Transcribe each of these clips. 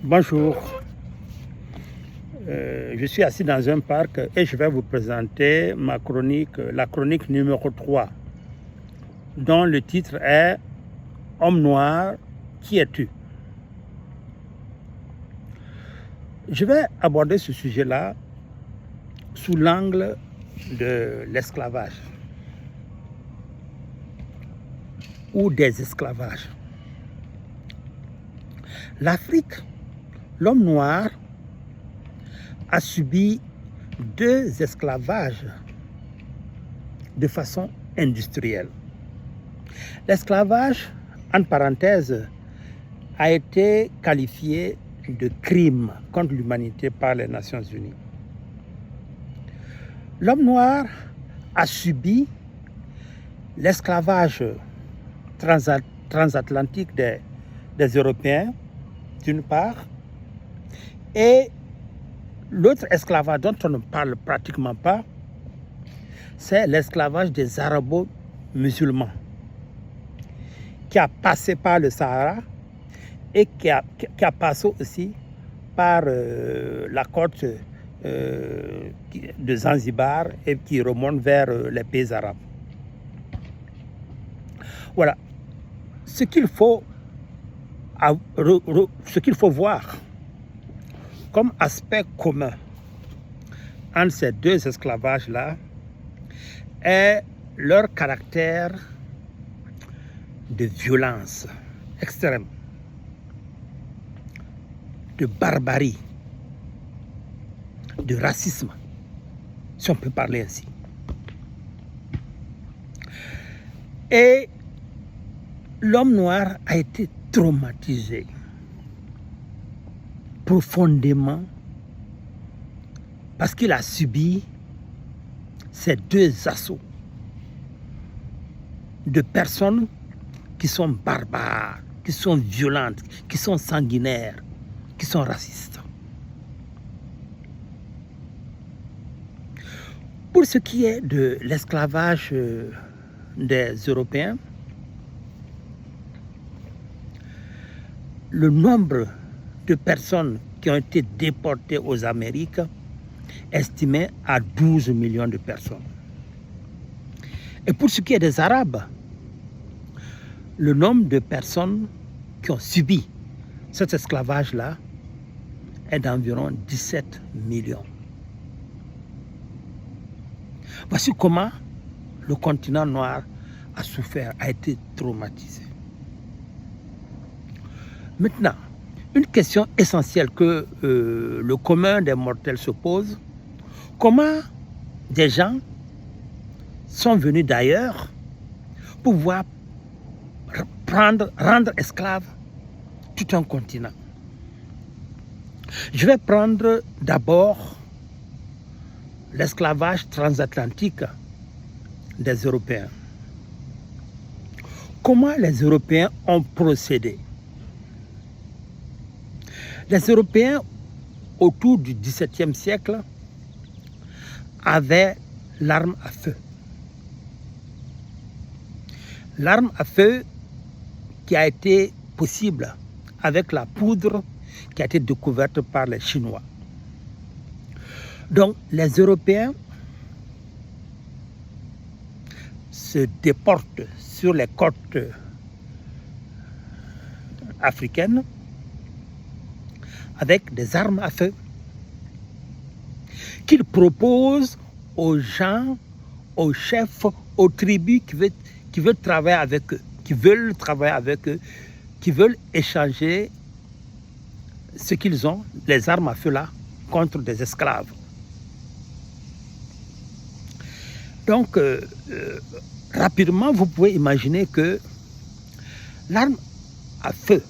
Bonjour, je suis assis dans un parc et je vais vous présenter ma chronique, la chronique numéro 3, dont le titre est « Homme noir, qui es-tu » Je vais aborder ce sujet-là sous l'angle de l'esclavage ou des esclavages. L'Afrique, l'homme noir a subi 2 esclavages de façon industrielle. L'esclavage, en parenthèse, a été qualifié de crime contre l'humanité par les Nations Unies. L'homme noir a subi l'esclavage transatlantique des Européens, d'une part, et l'autre esclavage dont on ne parle pratiquement pas, c'est l'esclavage des arabo-musulmans, qui a passé par le Sahara et qui a passé aussi par la côte de Zanzibar et qui remonte vers les pays arabes. Voilà. Ce qu'il faut voir comme aspect commun entre ces 2 esclavages-là est leur caractère de violence extrême, de barbarie, de racisme, si on peut parler ainsi. Et l'homme noir a été traumatisé profondément parce qu'il a subi ces 2 assauts de personnes qui sont barbares, qui sont violentes, qui sont sanguinaires, qui sont racistes. Pour ce qui est de l'esclavage des Européens, le nombre de personnes qui ont été déportées aux Amériques est estimé à 12 millions de personnes. Et pour ce qui est des Arabes, le nombre de personnes qui ont subi cet esclavage-là est d'environ 17 millions. Voici comment le continent noir a souffert, a été traumatisé. Maintenant, une question essentielle que le commun des mortels se pose: comment des gens sont venus d'ailleurs pour pouvoir rendre esclave tout un continent? Je vais prendre d'abord l'esclavage transatlantique des Européens. Comment les Européens ont procédé? Les Européens, autour du XVIIe siècle, avaient l'arme à feu. L'arme à feu qui a été possible avec la poudre qui a été découverte par les Chinois. Donc, les Européens se déportent sur les côtes africaines avec des armes à feu qu'ils proposent aux gens, aux chefs, aux tribus qui veulent travailler avec eux, qui veulent échanger ce qu'ils ont, les armes à feu là, contre des esclaves. Donc, rapidement, vous pouvez imaginer que l'arme à feu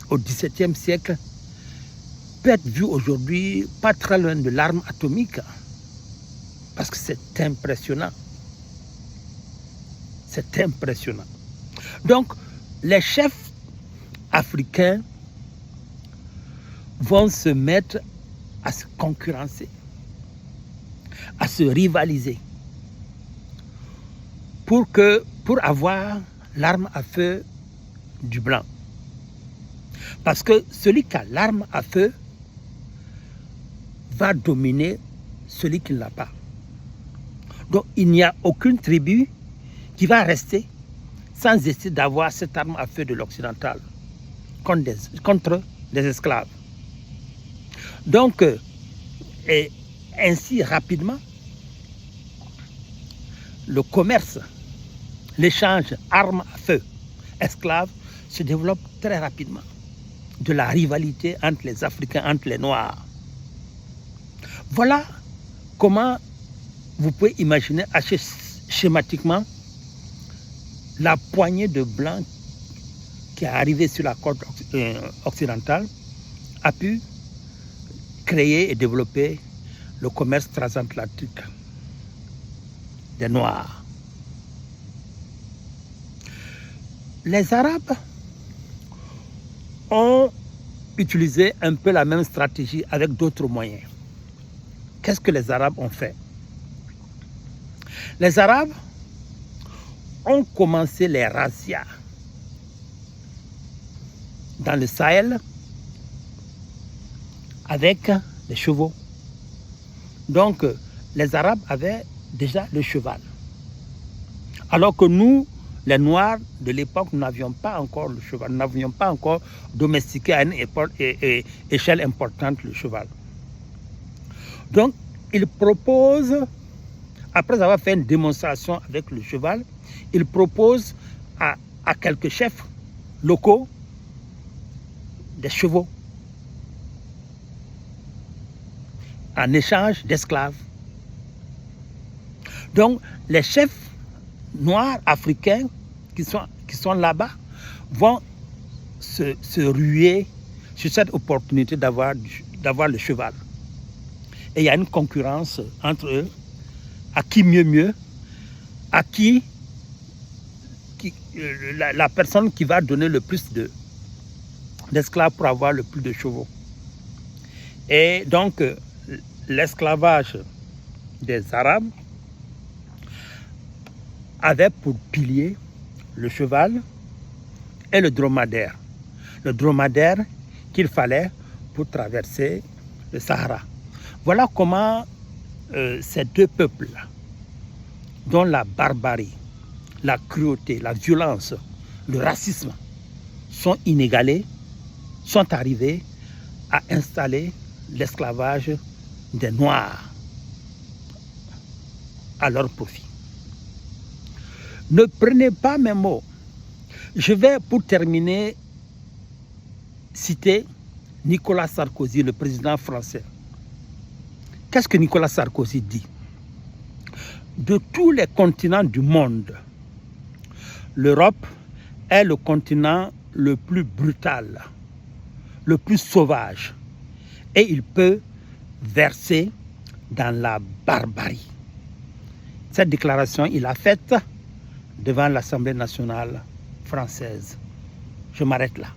au XVIIe siècle peut être vue aujourd'hui pas très loin de l'arme atomique, parce que c'est impressionnant. C'est impressionnant. Donc, les chefs africains vont se mettre à se concurrencer, à se rivaliser, pour avoir l'arme à feu du blanc. Parce que celui qui a l'arme à feu va dominer celui qui ne l'a pas. Donc il n'y a aucune tribu qui va rester sans essayer d'avoir cette arme à feu de l'occidental contre des esclaves. Donc, et ainsi rapidement, le commerce, l'échange armes à feu, esclaves, se développe très rapidement. De la rivalité entre les Africains, entre les Noirs. Voilà comment vous pouvez imaginer assez schématiquement la poignée de Blancs qui est arrivée sur la côte occidentale a pu créer et développer le commerce transatlantique des Noirs. Les Arabes ont utilisé un peu la même stratégie avec d'autres moyens. Qu'est-ce que les Arabes ont fait? Les Arabes ont commencé les razzias dans le Sahel avec les chevaux. Donc, les Arabes avaient déjà le cheval. Alors que nous, les Noirs de l'époque, nous n'avions pas encore le cheval. Nous n'avions pas encore domestiqué à une échelle importante le cheval. Donc, ils proposent, après avoir fait une démonstration avec le cheval, ils proposent à quelques chefs locaux des chevaux en échange d'esclaves. Donc, les chefs noirs africains qui sont là-bas vont se ruer sur cette opportunité d'avoir le cheval. Et il y a une concurrence entre eux. À qui mieux, à qui la personne qui va donner le plus d'esclaves pour avoir le plus de chevaux. Et donc, l'esclavage des Arabes avait pour pilier le cheval et le dromadaire. Le dromadaire qu'il fallait pour traverser le Sahara. Voilà comment ces deux peuples-là, dont la barbarie, la cruauté, la violence, le racisme sont inégalés, sont arrivés à installer l'esclavage des Noirs à leur profit. Ne prenez pas mes mots. Je vais, pour terminer, citer Nicolas Sarkozy, le président français. Qu'est-ce que Nicolas Sarkozy dit? De tous les continents du monde, l'Europe est le continent le plus brutal, le plus sauvage, et il peut verser dans la barbarie. Cette déclaration, il l'a faite devant l'Assemblée nationale française. Je m'arrête là.